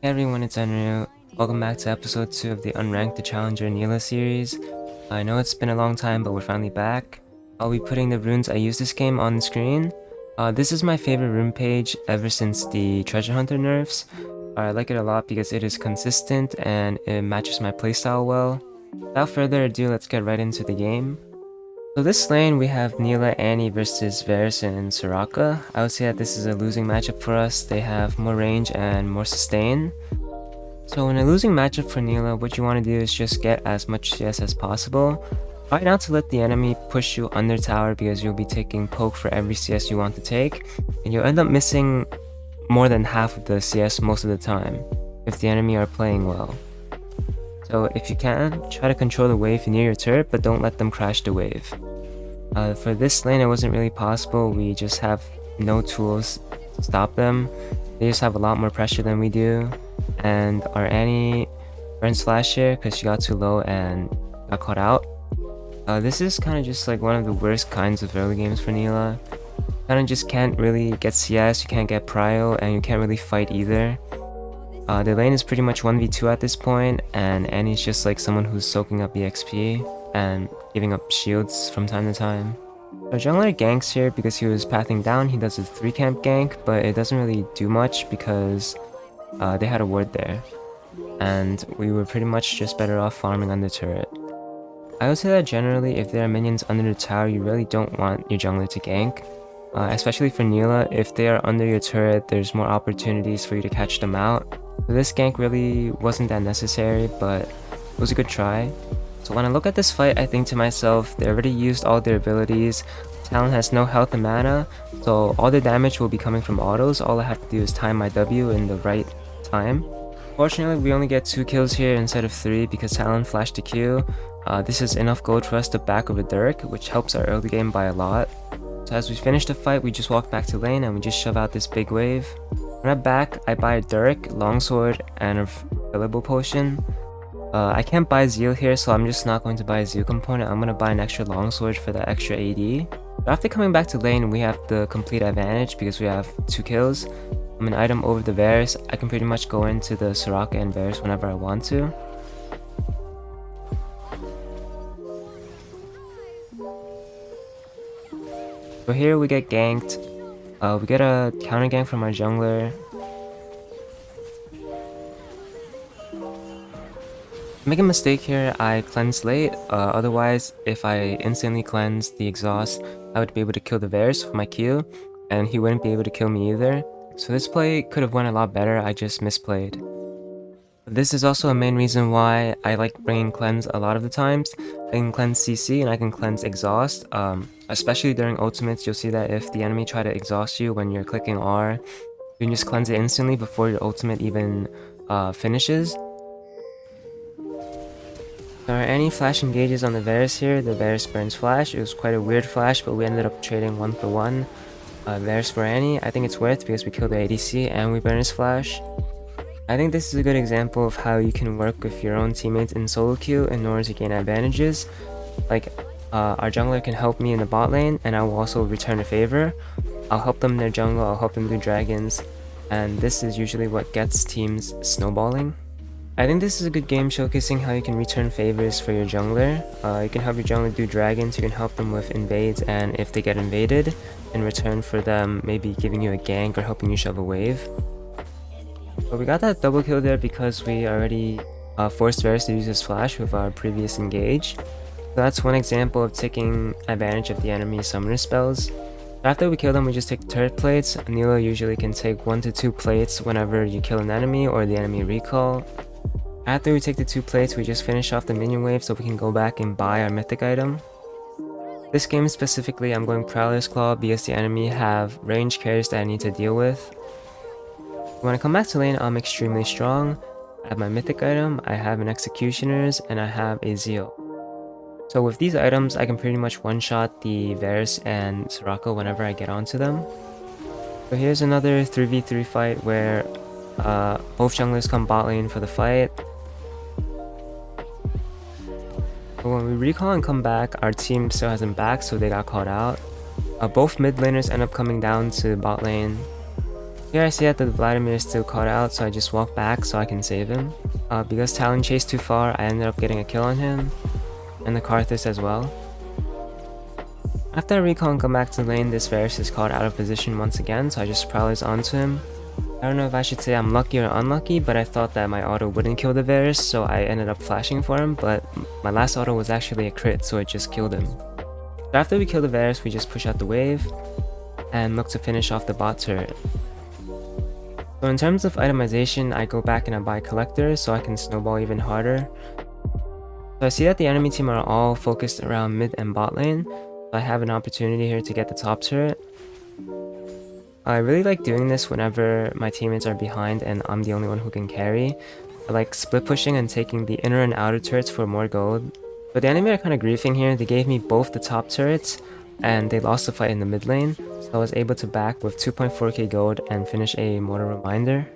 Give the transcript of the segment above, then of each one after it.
Hey everyone, it's Enryu. Welcome back to episode 2 of the Unranked the Challenger Nilah series. I know it's been a long time, but we're finally back. I'll be putting the runes I use this game on the screen. This is my favorite rune page ever since the treasure hunter nerfs. I like it a lot because it is consistent and it matches my playstyle well. Without further ado, let's get right into the game. So this lane we have Nilah, Annie versus Varus and Soraka. I would say that this is a losing matchup for us. They have more range and more sustain. So in a losing matchup for Nilah, what you want to do is just get as much CS as possible. Try not to let the enemy push you under tower because you'll be taking poke for every CS you want to take, and you'll end up missing more than half of the CS most of the time if the enemy are playing well. So if you can, try to control the wave near your turret, but don't let them crash the wave. For this lane, it wasn't really possible. We just have no tools to stop them. They just have a lot more pressure than we do. And our Annie burns flash here because she got too low and got caught out. This is kind of just like one of the worst kinds of early games for Nilah. Kind of just can't really get CS, you can't get prio, and you can't really fight either. The lane is pretty much 1v2 at this point, and Annie's just like someone who's soaking up EXP and giving up shields from time to time. Our jungler ganks here because he was pathing down. He does a 3-camp gank, but it doesn't really do much because they had a ward there, and we were pretty much just better off farming on the turret. I would say that generally, if there are minions under the tower, you really don't want your jungler to gank. Especially for Nilah, if they are under your turret, there's more opportunities for you to catch them out. So this gank really wasn't that necessary, but it was a good try. So when I look at this fight, I think to myself, they already used all their abilities. Talon has no health and mana, so all the damage will be coming from autos. All I have to do is time my W in the right time. Fortunately, we only get 2 kills here instead of 3 because Talon flashed the Q. This is enough gold for us to back over Dirk, which helps our early game by a lot. So as we finish the fight, we just walk back to lane and we just shove out this big wave. When I'm back, I buy a Dirk, longsword, and a fillable potion. I can't buy Zeal here, so I'm just not going to buy a Zeal component. I'm going to buy an extra longsword for the extra AD. But after coming back to lane, we have the complete advantage because we have 2 kills. I'm an item over the Varus. I can pretty much go into the Soraka and Varus whenever I want to. So here we get ganked. We get a counter gank from our jungler. Make a mistake here, I cleanse late. Otherwise, if I instantly cleanse the exhaust, I would be able to kill the Varus with my Q, and he wouldn't be able to kill me either. So this play could have went a lot better, I just misplayed. This is also a main reason why I like bringing cleanse a lot of the times. I can cleanse CC and I can cleanse exhaust. Especially during ultimates, you'll see that if the enemy try to exhaust you when you're clicking R, you can just cleanse it instantly before your ultimate even finishes. There are any flash engages on the Varus here. The Varus burns flash. It was quite a weird flash, but we ended up trading 1 for 1. Varus for Annie. I think it's worth because we killed the ADC and we burn his flash. I think this is a good example of how you can work with your own teammates in solo queue in order to gain advantages. Like, our jungler can help me in the bot lane, and I will also return a favor. I'll help them in their jungle, I'll help them do dragons, and this is usually what gets teams snowballing. I think this is a good game showcasing how you can return favors for your jungler. You can help your jungler do dragons, you can help them with invades, and if they get invaded, in return for them maybe giving you a gank or helping you shove a wave. But we got that double kill there because we already forced Varus to use his flash with our previous engage. So that's one example of taking advantage of the enemy's summoner spells. After we kill them, we just take turret plates. Nilah usually can take 1 to 2 plates whenever you kill an enemy or the enemy recall. After we take the 2 plates, we just finish off the minion wave so we can go back and buy our mythic item. This game specifically, I'm going Prowler's Claw because the enemy have range carries that I need to deal with. When I come back to lane, I'm extremely strong. I have my mythic item, I have an Executioner's, and I have a Zeal. So with these items, I can pretty much one-shot the Varus and Soraka whenever I get onto them. So here's another 3v3 fight where both junglers come bot lane for the fight. But when we recall and come back, our team still hasn't back, so they got caught out. Both mid laners end up coming down to bot lane. Here I see that the Vladimir is still caught out, so I just walk back so I can save him. Because Talon chased too far, I ended up getting a kill on him, and the Karthus as well. After I recall and come back to the lane, this Varus is caught out of position once again, so I just prowlers onto him. I don't know if I should say I'm lucky or unlucky, but I thought that my auto wouldn't kill the Varus, so I ended up flashing for him, but my last auto was actually a crit, so it just killed him. So after we kill the Varus, we just push out the wave, and look to finish off the bot turret. So in terms of itemization, I go back and I buy collectors so I can snowball even harder. So I see that the enemy team are all focused around mid and bot lane, so I have an opportunity here to get the top turret. I really like doing this whenever my teammates are behind and I'm the only one who can carry. I like split pushing and taking the inner and outer turrets for more gold. But the enemy are kind of griefing here. They gave me both the top turrets and they lost the fight in the mid lane, so I was able to back with 2.4k gold and finish a Mortal Reminder.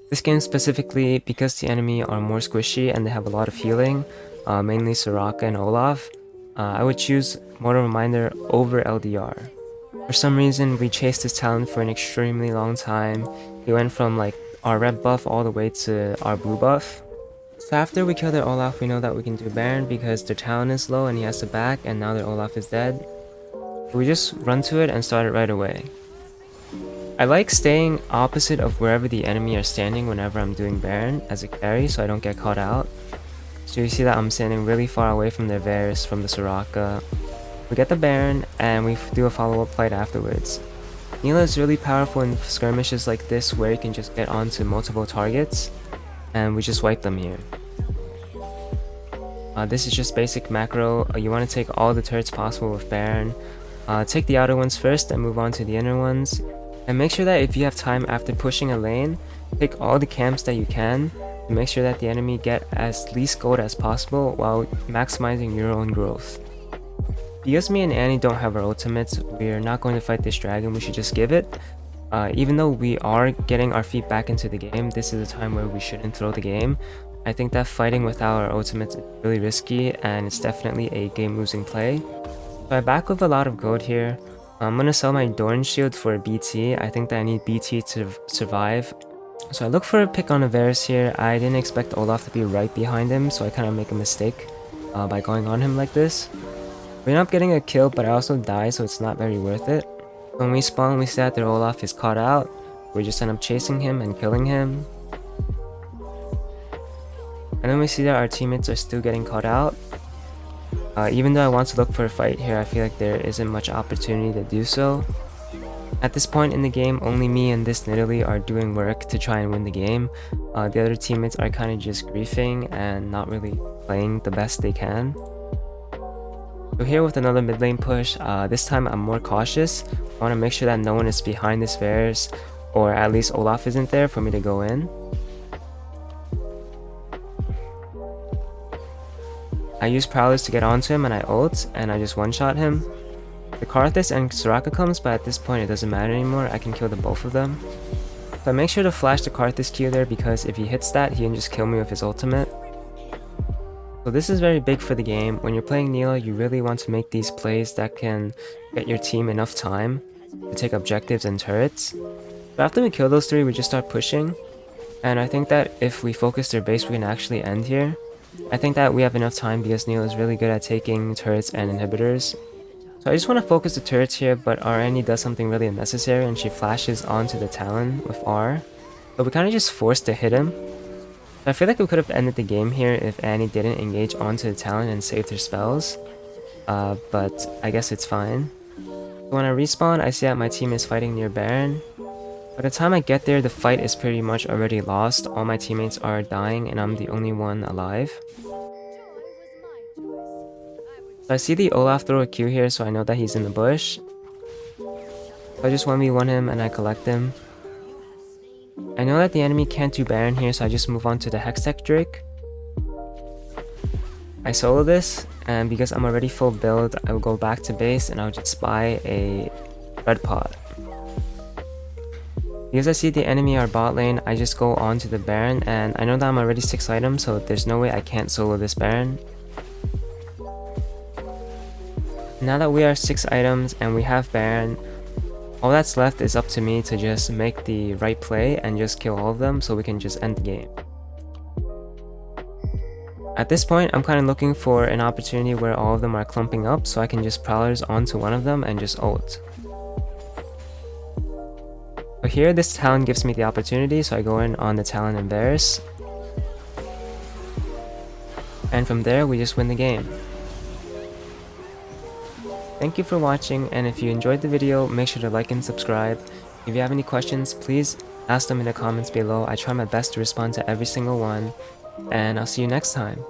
This game specifically, because the enemy are more squishy and they have a lot of healing, mainly Soraka and Olaf, I would choose Mortal Reminder over LDR. For some reason, we chased his talent for an extremely long time. He went from like our red buff all the way to our blue buff. So after we kill their Olaf, we know that we can do Baron because their talent is low and he has to back, and now their Olaf is dead. So we just run to it and start it right away. I like staying opposite of wherever the enemy are standing whenever I'm doing Baron as a carry so I don't get caught out. So you see that I'm standing really far away from their Varus, from the Soraka. We get the Baron and we do a follow-up fight afterwards. Nilah is really powerful in skirmishes like this where you can just get onto multiple targets, and we just wipe them here. This is just basic macro. You want to take all the turrets possible with Baron. Take the outer ones first and move on to the inner ones. And make sure that if you have time after pushing a lane, take all the camps that you can to make sure that the enemy get as least gold as possible while maximizing your own growth. Because me and Annie don't have our ultimates, we're not going to fight this dragon, we should just give it. Even though we are getting our feet back into the game, this is a time where we shouldn't throw the game. I think that fighting without our ultimates is really risky and it's definitely a game losing play. So I back with a lot of gold here. I'm gonna sell my Dorn Shield for a BT. I think that I need BT to survive. So I look for a pick on a Varus here. I didn't expect Olaf to be right behind him, so I kind of make a mistake by going on him like this. We end up getting a kill, but I also die, so it's not very worth it. When we spawn, we see that their Olaf is caught out. We just end up chasing him and killing him. And then we see that our teammates are still getting caught out. Even though I want to look for a fight here, I feel like there isn't much opportunity to do so. At this point in the game, only me and this Nidalee are doing work to try and win the game. The other teammates are kind of just griefing and not really playing the best they can. So here with another mid lane push, this time I'm more cautious. I want to make sure that no one is behind this Varus, or at least Olaf isn't there for me to go in. I use Prowlers to get onto him and I ult, and I just one-shot him. The Karthus and Soraka comes, but at this point it doesn't matter anymore, I can kill the both of them. So I make sure to flash the Karthus Q there because if he hits that, he can just kill me with his ultimate. So this is very big for the game. When you're playing Nilah, you really want to make these plays that can get your team enough time to take objectives and turrets. But after we kill those three, we just start pushing. And I think that if we focus their base, we can actually end here. I think that we have enough time because Nilah is really good at taking turrets and inhibitors. So I just want to focus the turrets here, but our Annie does something really unnecessary and she flashes onto the Talon with R. But we kind of just forced to hit him. I feel like we could have ended the game here if Annie didn't engage onto the Talon and saved her spells. But I guess it's fine. When I respawn, I see that my team is fighting near Baron. By the time I get there, the fight is pretty much already lost. All my teammates are dying and I'm the only one alive. So I see the Olaf throw a Q here, so I know that he's in the bush. So I just 1v1 him and I collect him. I know that the enemy can't do Baron here, so I just move on to the Hextech Drake. I solo this, and because I'm already full build, I will go back to base and I'll just buy a red pot. Because I see the enemy are bot lane, I just go on to the Baron, and I know that I'm already 6 items, so there's no way I can't solo this Baron. Now that we are 6 items and we have Baron, All that's left is up to me to just make the right play and just kill all of them so we can just end the game. At this point, I'm kind of looking for an opportunity where all of them are clumping up so I can just prowlers onto one of them and just ult. But here, this Talon gives me the opportunity, so I go in on the Talon and Varus. And from there, we just win the game. Thank you for watching, and if you enjoyed the video, make sure to like and subscribe. If you have any questions, please ask them in the comments below. I try my best to respond to every single one, and I'll see you next time.